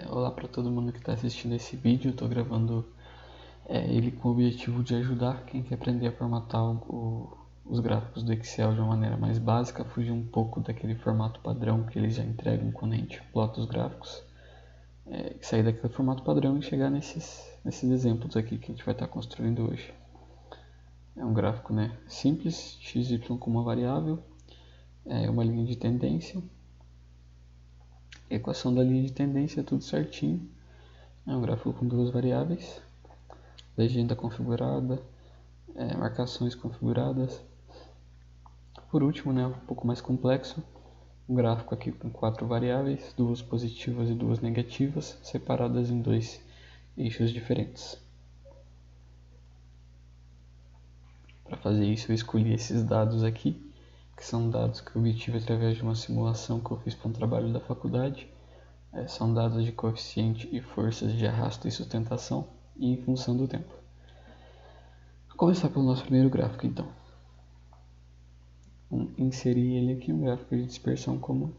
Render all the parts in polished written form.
Olá para todo mundo que está assistindo esse vídeo. Eu estou gravando ele com o objetivo de ajudar quem quer aprender a formatar os gráficos do Excel de uma maneira mais básica, fugir um pouco daquele formato padrão que eles já entregam quando a gente plota os gráficos, sair daquele formato padrão e chegar nesses exemplos aqui que a gente vai estar construindo hoje. É um gráfico simples, XY como uma variável, uma linha de tendência, equação da linha de tendência, tudo certinho. É um gráfico com duas variáveis, legenda configurada, marcações configuradas. Por último, um pouco mais complexo, um gráfico aqui com 4 variáveis, duas positivas e duas negativas, separadas em 2 eixos diferentes. Para fazer isso, eu escolhi esses dados aqui, que são dados que eu obtive através de uma simulação que eu fiz para um trabalho da faculdade. São dados de coeficiente e forças de arrasto e sustentação e em função do tempo. Vou começar pelo nosso primeiro gráfico, então. Vamos inserir ele aqui, um gráfico de dispersão comum.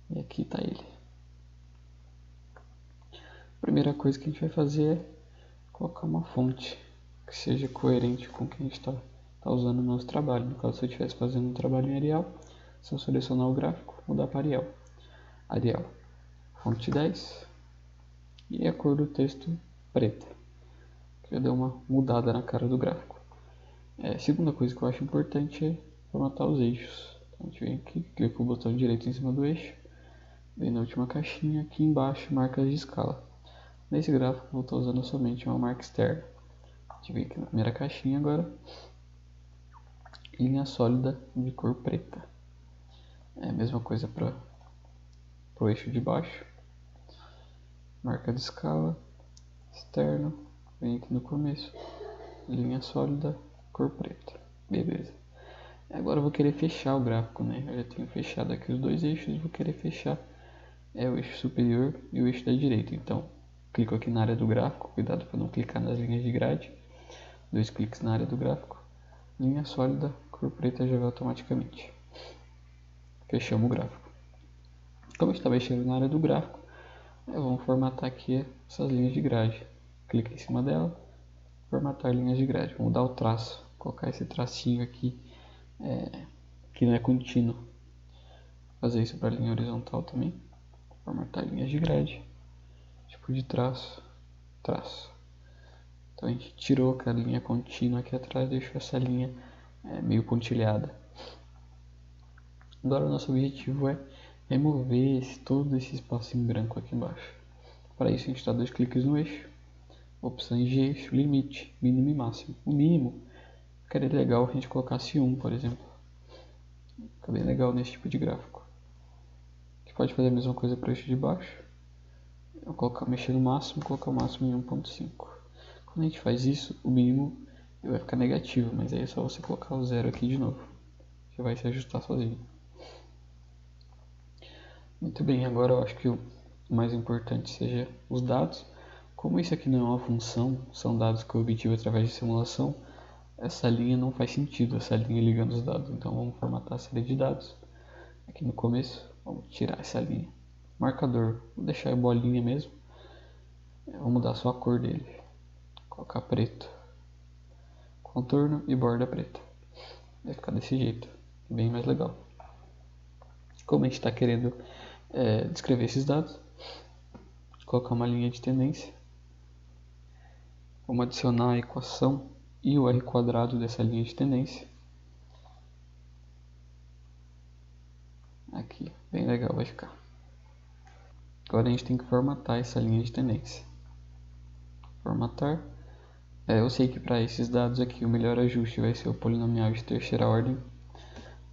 E aqui está ele. A primeira coisa que a gente vai fazer é colocar uma fonte que seja coerente com o que a gente está usando no nosso trabalho. No caso, se eu estivesse fazendo um trabalho em Arial, se eu selecionar o gráfico, mudar para Arial. Arial, fonte 10 e a cor do texto preta, que já deu uma mudada na cara do gráfico. Segunda coisa que eu acho importante é formatar os eixos. Então a gente vem aqui, clica com o botão direito em cima do eixo, vem na última caixinha, aqui embaixo, marcas de escala. Nesse gráfico eu vou estar usando somente uma marca externa. A gente vem aqui na primeira caixinha agora, linha sólida de cor preta. É a mesma coisa para o eixo de baixo, marca de escala, externo, vem aqui no começo, linha sólida, cor preta. Beleza. Agora eu vou querer fechar o gráfico, Eu já tenho fechado aqui os dois eixos, vou querer fechar o eixo superior e o eixo da direita. Então, clico aqui na área do gráfico, cuidado para não clicar nas linhas de grade. 2 cliques na área do gráfico, linha sólida, cor preta já vai automaticamente. Fechamos o gráfico. Como a gente está mexendo na área do gráfico, vamos formatar aqui essas linhas de grade. Clica em cima dela, formatar linhas de grade. Vamos mudar o traço, colocar esse tracinho aqui, que não é contínuo. Fazer isso para a linha horizontal também. Formatar linhas de grade, tipo de traço, traço. Então a gente tirou aquela linha contínua aqui atrás e deixou essa linha meio pontilhada. Agora o nosso objetivo é remover todo esse espaço em branco aqui embaixo. Para isso a gente dá 2 cliques no eixo, opções de eixo, limite, mínimo e máximo. O mínimo ficaria legal se a gente colocasse 1, por exemplo. Fica bem legal nesse tipo de gráfico. A gente pode fazer a mesma coisa para o eixo de baixo. Eu mexer no máximo, colocar o máximo em 1.5. Quando a gente faz isso, o mínimo vai ficar negativo, mas aí é só você colocar o 0 aqui de novo. Já vai se ajustar sozinho. Muito bem, agora eu acho que o mais importante seja os dados. Como isso aqui não é uma função, são dados que eu obtive através de simulação, essa linha não faz sentido, essa linha ligando os dados. Então vamos formatar a série de dados. Aqui no começo, vamos tirar essa linha. Marcador, vou deixar a bolinha mesmo. Vou mudar só a cor dele. Colocar preto. Contorno e borda preta. Vai ficar desse jeito, bem mais legal. Como a gente está querendo descrever esses dados, colocar uma linha de tendência. Vamos adicionar a equação e o r quadrado dessa linha de tendência. Aqui, bem legal vai ficar. Agora a gente tem que formatar essa linha de tendência. Formatar. Eu sei que para esses dados aqui o melhor ajuste vai ser o polinomial de terceira ordem.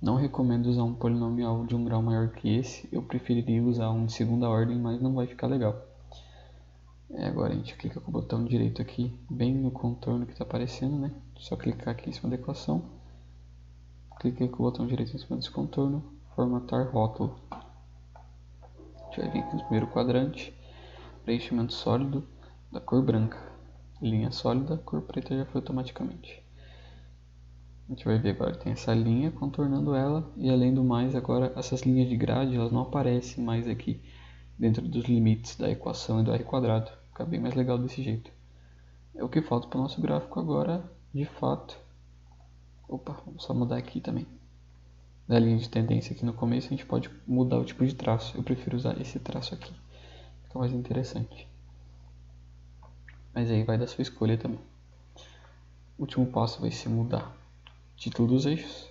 Não recomendo usar um polinomial de um grau maior que esse. Eu preferiria usar um de segunda ordem, mas não vai ficar legal. Agora a gente clica com o botão direito aqui, bem no contorno que está aparecendo, Só clicar aqui em cima da equação. Cliquei com o botão direito em cima desse contorno, formatar rótulo. A gente vai vir aqui no primeiro quadrante, preenchimento sólido da cor branca. Linha sólida, cor preta já foi automaticamente. A gente vai ver agora que tem essa linha contornando ela, e além do mais, agora essas linhas de grade elas não aparecem mais aqui dentro dos limites da equação e do r². Fica bem mais legal desse jeito. É o que falta para o nosso gráfico agora, de fato. Opa, vamos só mudar aqui também. Da linha de tendência aqui no começo, a gente pode mudar o tipo de traço. Eu prefiro usar esse traço aqui. Fica mais interessante. Mas aí vai da sua escolha também. O último passo vai ser mudar o título dos eixos.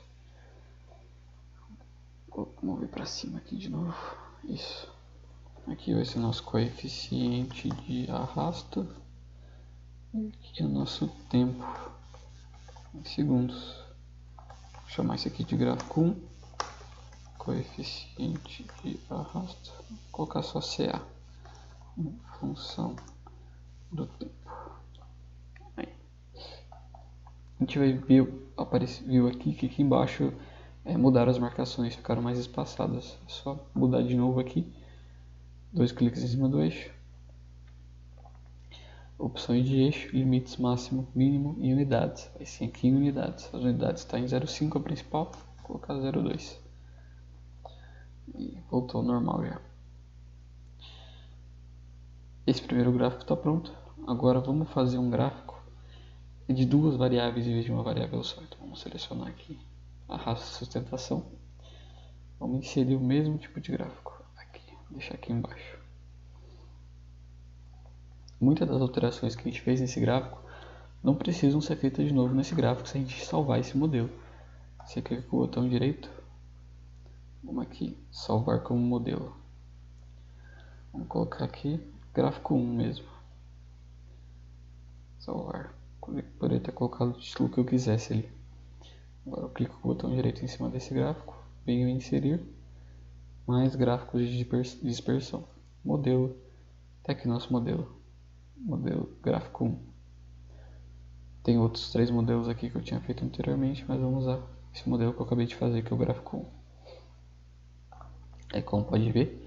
Vou mover para cima aqui de novo. Isso. Aqui vai ser o nosso coeficiente de arrasto. E aqui é o nosso tempo em segundos. Vou chamar isso aqui de gráfico 1. Coeficiente de arrasto. Vou colocar só CA. Em função do tempo. Aí. A gente vai ver, viu aqui que aqui embaixo mudaram as marcações, ficaram mais espaçadas. É só mudar de novo aqui. 2 cliques em cima do eixo. Opções de eixo, limites máximo, mínimo e unidades. Vai ser aqui em unidades. As unidades estão em 0,5 a principal. Vou colocar 0,2. E voltou ao normal já. Esse primeiro gráfico está pronto. Agora vamos fazer um gráfico de 2 variáveis em vez de uma variável só. Então vamos selecionar aqui arrasto e sustentação. Vamos inserir o mesmo tipo de gráfico. Aqui, deixar aqui embaixo. Muitas das alterações que a gente fez nesse gráfico não precisam ser feitas de novo nesse gráfico se a gente salvar esse modelo. Você clica com o botão direito. Vamos aqui, salvar como modelo. Vamos colocar aqui gráfico 1 mesmo. Salvar. Poderia ter colocado o título que eu quisesse ali. Agora eu clico com o botão direito em cima desse gráfico. Venho em inserir mais gráficos de dispersão. Modelo. Até aqui nosso modelo. Modelo gráfico 1. Tem outros 3 modelos aqui que eu tinha feito anteriormente, mas vamos usar esse modelo que eu acabei de fazer, que é o gráfico 1. Como pode ver,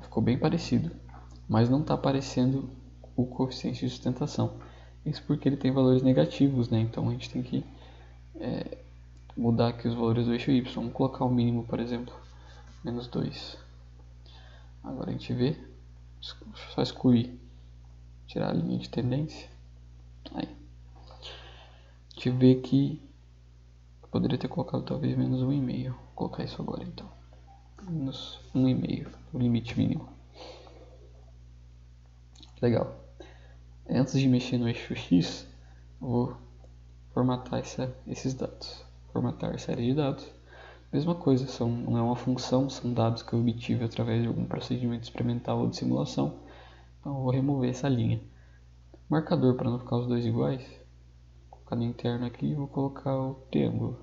ficou bem parecido, mas não está aparecendo o coeficiente de sustentação. Isso porque ele tem valores negativos, né? Então a gente tem que mudar aqui os valores do eixo Y. Vamos colocar o mínimo, por exemplo, menos 2. Agora a gente vê, só excluir, tirar a linha de tendência. Aí. A gente vê que eu poderia ter colocado talvez menos 1,5. Vou colocar isso agora então. Menos 1,5, o limite mínimo. Legal. Antes de mexer no eixo X, eu vou formatar esses dados. Formatar série de dados. Mesma coisa, não é uma função, são dados que eu obtive através de algum procedimento experimental ou de simulação. Então eu vou remover essa linha. Marcador para não ficar os dois iguais. Vou colocar no interno aqui e vou colocar o triângulo.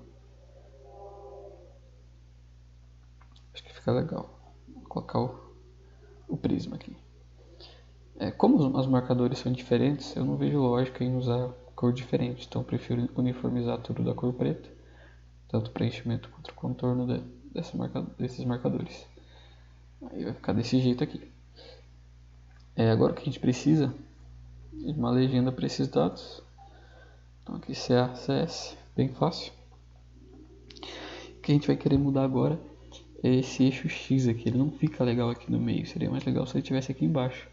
Acho que fica legal. Vou colocar o prisma aqui. Como os marcadores são diferentes, eu não vejo lógica em usar cor diferente. Então eu prefiro uniformizar tudo da cor preta. Tanto o preenchimento quanto o contorno desses marcadores. Aí vai ficar desse jeito aqui. Agora o que a gente precisa de uma legenda para esses dados. Então aqui CA, CS, bem fácil. O que a gente vai querer mudar agora é esse eixo X aqui. Ele não fica legal aqui no meio, seria mais legal se ele estivesse aqui embaixo.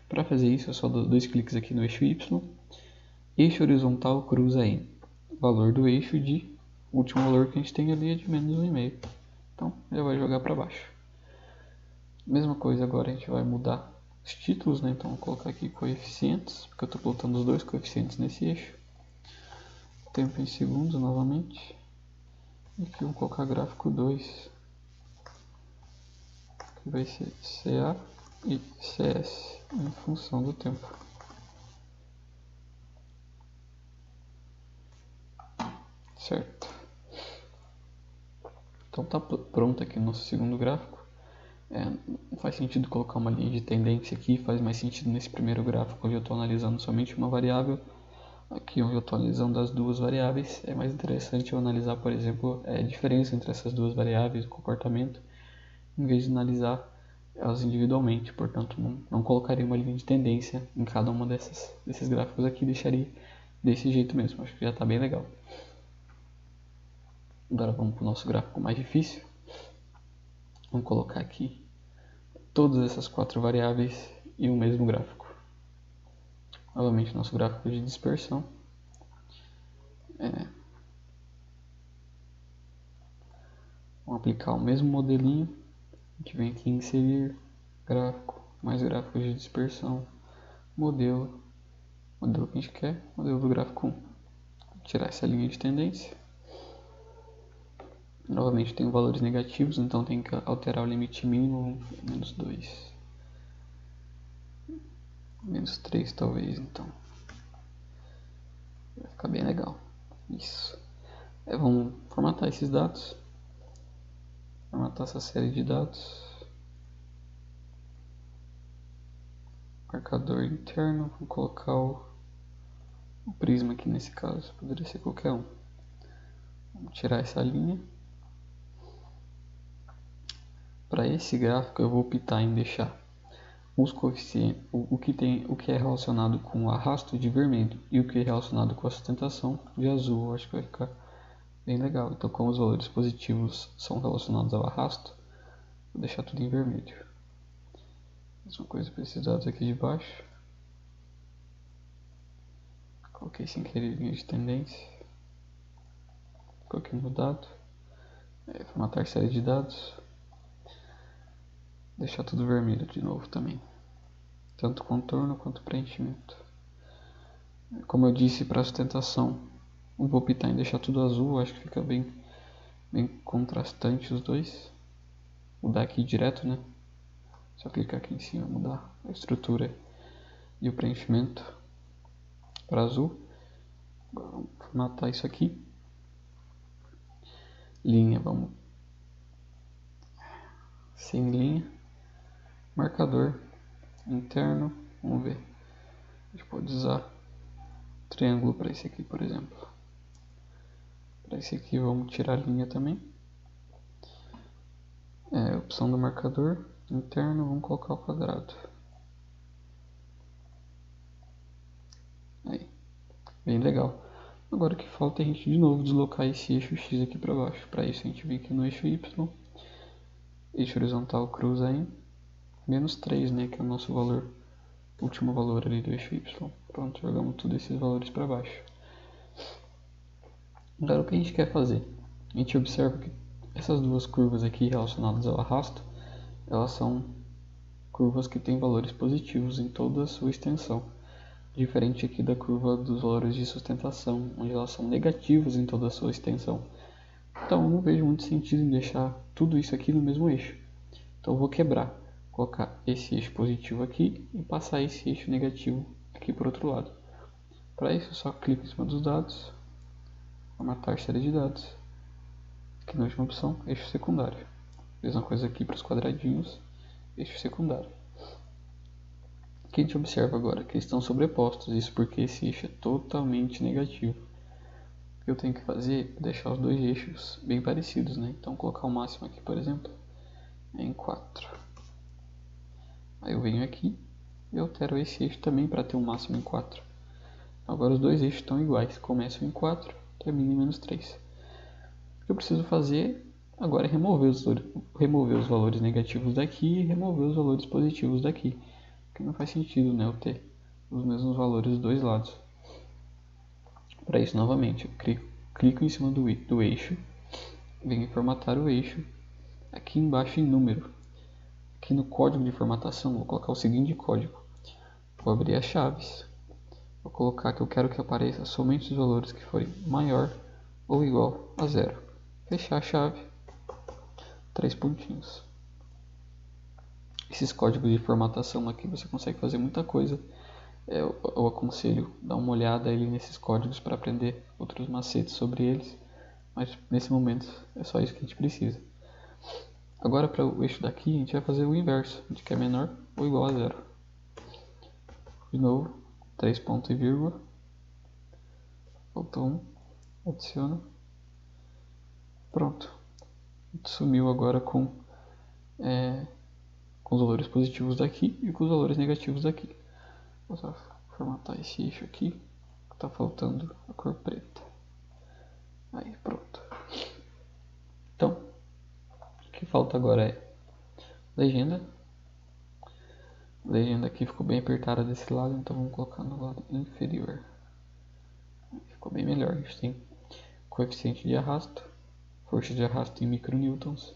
Para fazer isso, eu só dou 2 cliques aqui no eixo Y. Eixo horizontal cruza em valor do eixo de o último valor que a gente tem ali é de menos 1,5. Então já vai jogar para baixo. Mesma coisa agora a gente vai mudar os títulos, né? Então vou colocar aqui coeficientes, porque eu estou botando os 2 coeficientes nesse eixo. Tempo em segundos novamente. E aqui eu vou colocar gráfico 2. Que vai ser CA e CS em função do tempo. Certo. Então tá pronto aqui o nosso segundo gráfico. Não faz sentido colocar uma linha de tendência aqui, faz mais sentido nesse primeiro gráfico onde eu estou analisando somente uma variável. Aqui onde eu estou analisando as duas variáveis, é mais interessante eu analisar, por exemplo, a diferença entre essas duas variáveis, o comportamento, em vez de analisar elas individualmente. Portanto, não colocaria uma linha de tendência em cada uma desses gráficos aqui, deixaria desse jeito mesmo. Acho que já está bem legal. Agora vamos para o nosso gráfico mais difícil. Vamos colocar aqui todas essas 4 variáveis em um mesmo gráfico. Novamente, nosso gráfico de dispersão. Vamos aplicar o mesmo modelinho. A gente vem aqui em inserir gráfico, mais gráficos de dispersão, modelo que a gente quer, modelo do gráfico 1. Tirar essa linha de tendência. Novamente tem valores negativos, então tem que alterar o limite mínimo, menos 2. Menos 3 talvez, então. Vai ficar bem legal. Isso. Vamos formatar esses dados. Formatar essa série de dados. Marcador interno, vou colocar o prisma aqui nesse caso, poderia ser qualquer um. Vamos tirar essa linha. Para esse gráfico eu vou optar em deixar os coeficientes, o que é relacionado com o arrasto de vermelho e o que é relacionado com a sustentação de azul. Eu acho que vai ficar bem legal. Então, como os valores positivos são relacionados ao arrasto, vou deixar tudo em vermelho. Mesma coisa para esses dados aqui de baixo. Coloquei sem querer linha de tendência. Coloquei no dado. Formatar série de dados. Deixar tudo vermelho de novo também. Tanto contorno quanto preenchimento. Como eu disse, para sustentação, eu vou optar em deixar tudo azul. Acho que fica bem contrastante os dois. Mudar aqui direto, né? Só clicar aqui em cima, mudar a estrutura e o preenchimento para azul. Agora vamos formatar isso aqui. Linha, vamos sem linha. Marcador interno, vamos ver. A gente pode usar triângulo para esse aqui, por exemplo. Para esse aqui vamos tirar a linha também. Opção do marcador interno, vamos colocar o quadrado. Aí, bem legal. Agora o que falta é a gente de novo deslocar esse eixo X aqui para baixo. Para isso a gente vem aqui no eixo Y, eixo horizontal cruza em menos 3, né, que é o nosso valor, último valor ali do eixo Y. Pronto, jogamos todos esses valores para baixo. Agora o que a gente quer fazer? A gente observa que essas duas curvas aqui relacionadas ao arrasto, elas são curvas que têm valores positivos em toda a sua extensão. Diferente aqui da curva dos valores de sustentação, onde elas são negativas em toda a sua extensão. Então eu não vejo muito sentido em deixar tudo isso aqui no mesmo eixo. Então eu vou quebrar, colocar esse eixo positivo aqui e passar esse eixo negativo aqui por outro lado. Para isso eu só clico em cima dos dados, formatar série de dados. Aqui na última opção, eixo secundário. Mesma coisa aqui para os quadradinhos, eixo secundário. O que a gente observa agora? Que eles estão sobrepostos, isso porque esse eixo é totalmente negativo. O que eu tenho que fazer é deixar os dois eixos bem parecidos, né? Então colocar o máximo aqui, por exemplo, em 4. Aí eu venho aqui e altero esse eixo também para ter um máximo em 4. Agora os dois eixos estão iguais, começam em 4, terminam em menos 3. O que eu preciso fazer agora é remover os valores negativos daqui e remover os valores positivos daqui. Porque não faz sentido, né, eu ter os mesmos valores dos dois lados. Para isso, novamente, eu clico em cima do eixo, venho formatar o eixo, aqui embaixo em número. Aqui no código de formatação, vou colocar o seguinte código. Vou abrir as chaves, vou colocar que eu quero que apareça somente os valores que forem maior ou igual a 0. Fechar a chave, 3 pontinhos. Esses códigos de formatação aqui você consegue fazer muita coisa. Eu aconselho dar uma olhada ali nesses códigos para aprender outros macetes sobre eles. Mas nesse momento é só isso que a gente precisa. Agora para o eixo daqui a gente vai fazer o inverso. A gente quer menor ou igual a 0. De novo, 3 pontos e vírgula. Faltou um. Adiciona. Pronto. A gente sumiu agora com os valores positivos daqui e com os valores negativos daqui. Vou só formatar esse eixo aqui, que está faltando a cor preta. Aí, pronto. Então, o que falta agora é legenda. A legenda aqui ficou bem apertada desse lado, então vamos colocar no lado inferior. Ficou bem melhor. A gente tem coeficiente de arrasto, força de arrasto em micronewtons,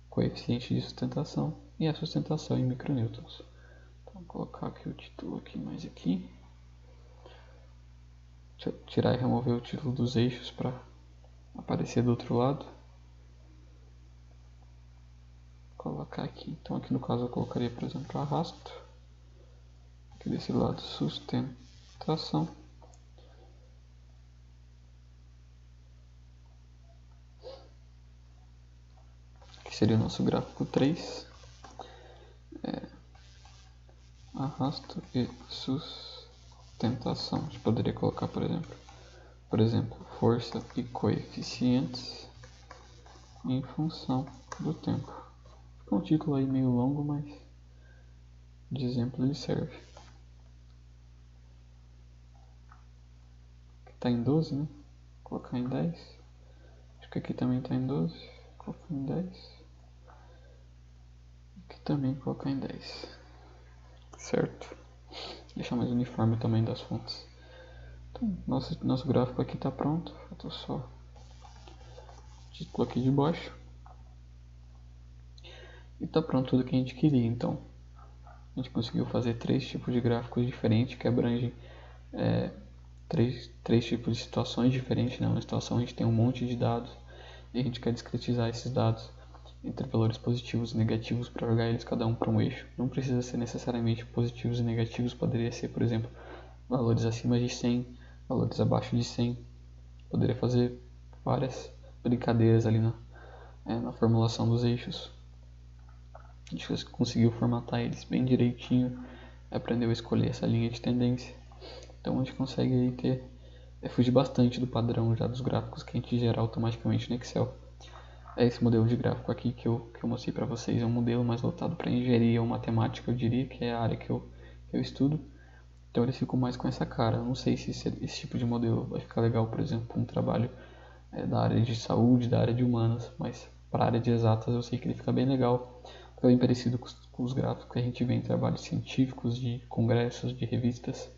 coeficiente de sustentação e a sustentação em micronewtons. Então, vou colocar aqui o título aqui mais aqui. Deixa eu tirar e remover o título dos eixos para aparecer do outro lado. Vou colocar aqui. Então aqui no caso eu colocaria, por exemplo, arrasto. Aqui desse lado sustentação. Aqui seria o nosso gráfico 3. Arrasto e sustentação. A gente poderia colocar, por exemplo, força e coeficientes em função do tempo. Fica um título aí meio longo, mas de exemplo ele serve. Aqui está em 12, né? Vou colocar em 10. Acho que aqui também está em 12. Vou colocar em 10. Aqui também vou colocar em 10. Certo? Deixar mais uniforme o tamanho das fontes. Então, nosso gráfico aqui está pronto. Falta só o título aqui de baixo. E está pronto tudo que a gente queria. Então, a gente conseguiu fazer 3 tipos de gráficos diferentes que abrangem três tipos de situações diferentes. Né? Uma situação a gente tem um monte de dados e a gente quer discretizar esses dados entre valores positivos e negativos para jogar eles cada um para um eixo. Não precisa ser necessariamente positivos e negativos, poderia ser, por exemplo, valores acima de 100, valores abaixo de 100. Poderia fazer várias brincadeiras ali na formulação dos eixos. A gente conseguiu formatar eles bem direitinho, aprendeu a escolher essa linha de tendência. Então a gente consegue aí fugir bastante do padrão já dos gráficos que a gente gera automaticamente no Excel. Esse modelo de gráfico aqui que eu mostrei para vocês é um modelo mais voltado para engenharia ou matemática, eu diria, que é a área que eu estudo. Então eles ficam mais com essa cara. Eu não sei se esse tipo de modelo vai ficar legal, por exemplo, para um trabalho da área de saúde, da área de humanas, mas para a área de exatas eu sei que ele fica bem legal. Fica bem parecido com os gráficos que a gente vê em trabalhos científicos, de congressos, de revistas.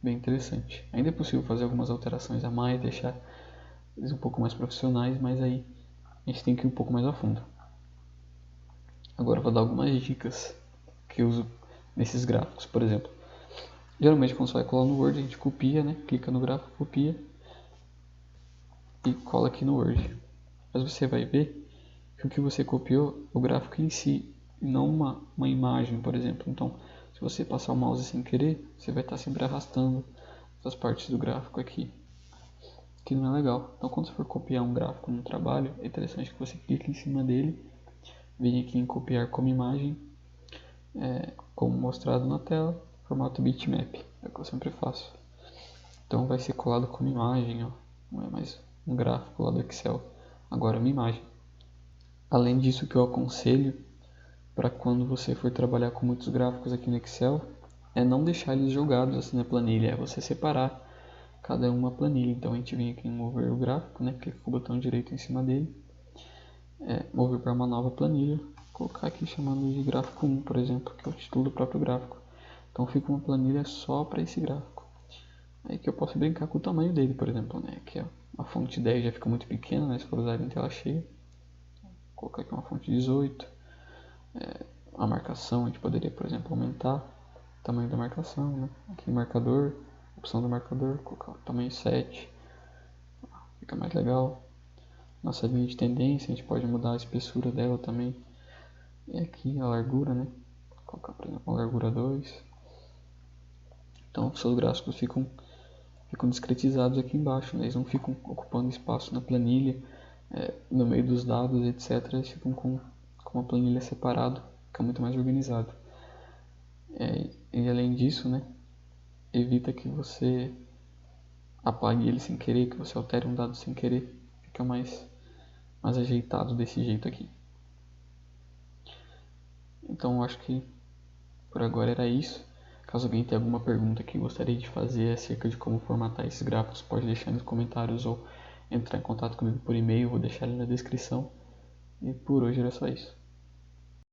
Bem interessante. Ainda é possível fazer algumas alterações a mais, deixar eles um pouco mais profissionais, mas aí a gente tem que ir um pouco mais a fundo. Agora eu vou dar algumas dicas que eu uso nesses gráficos. Por exemplo, geralmente quando você vai colar no Word, a gente copia, né? Clica no gráfico, copia e cola aqui no Word. Mas você vai ver que o que você copiou é o gráfico em si, e não uma imagem, por exemplo. Então, se você passar o mouse sem querer, você vai estar sempre arrastando essas partes do gráfico aqui, que não é legal. Então, quando você for copiar um gráfico no trabalho, é interessante que você clique em cima dele, venha aqui em copiar como imagem, como mostrado na tela, formato bitmap, é o que eu sempre faço. Então vai ser colado como imagem, ó. Não é mais um gráfico lá do Excel, agora é uma imagem. Além disso, que eu aconselho para quando você for trabalhar com muitos gráficos aqui no Excel, é não deixar eles jogados assim na planilha, é você separar cada uma planilha. Então a gente vem aqui em mover o gráfico, né? Clica com o botão direito em cima dele, mover para uma nova planilha, colocar aqui chamando de gráfico 1, por exemplo, que é o título do próprio gráfico. Então fica uma planilha só para esse gráfico. Aí que eu posso brincar com o tamanho dele, por exemplo, né? Aqui ó, a fonte 10 já fica muito pequena, né? Se for usar em tela cheia. Vou colocar aqui uma fonte 18. A marcação, a gente poderia, por exemplo, aumentar o tamanho da marcação, né? Aqui marcador, opção do marcador, colocar o tamanho 7, fica mais legal. Nossa linha de tendência, a gente pode mudar a espessura dela também. E aqui a largura, né? Vou colocar, por exemplo, a largura 2. Então os seus gráficos ficam discretizados aqui embaixo, né? Eles não ficam ocupando espaço na planilha, no meio dos dados, etc. Eles ficam com uma planilha separada, fica muito mais organizado. E além disso, né, evita que você apague ele sem querer, que você altere um dado sem querer, fica mais ajeitado desse jeito aqui. Então acho que por agora era isso. Caso alguém tenha alguma pergunta que gostaria de fazer acerca de como formatar esses gráficos, pode deixar nos comentários ou entrar em contato comigo por e-mail, vou deixar ele na descrição. E por hoje era só isso.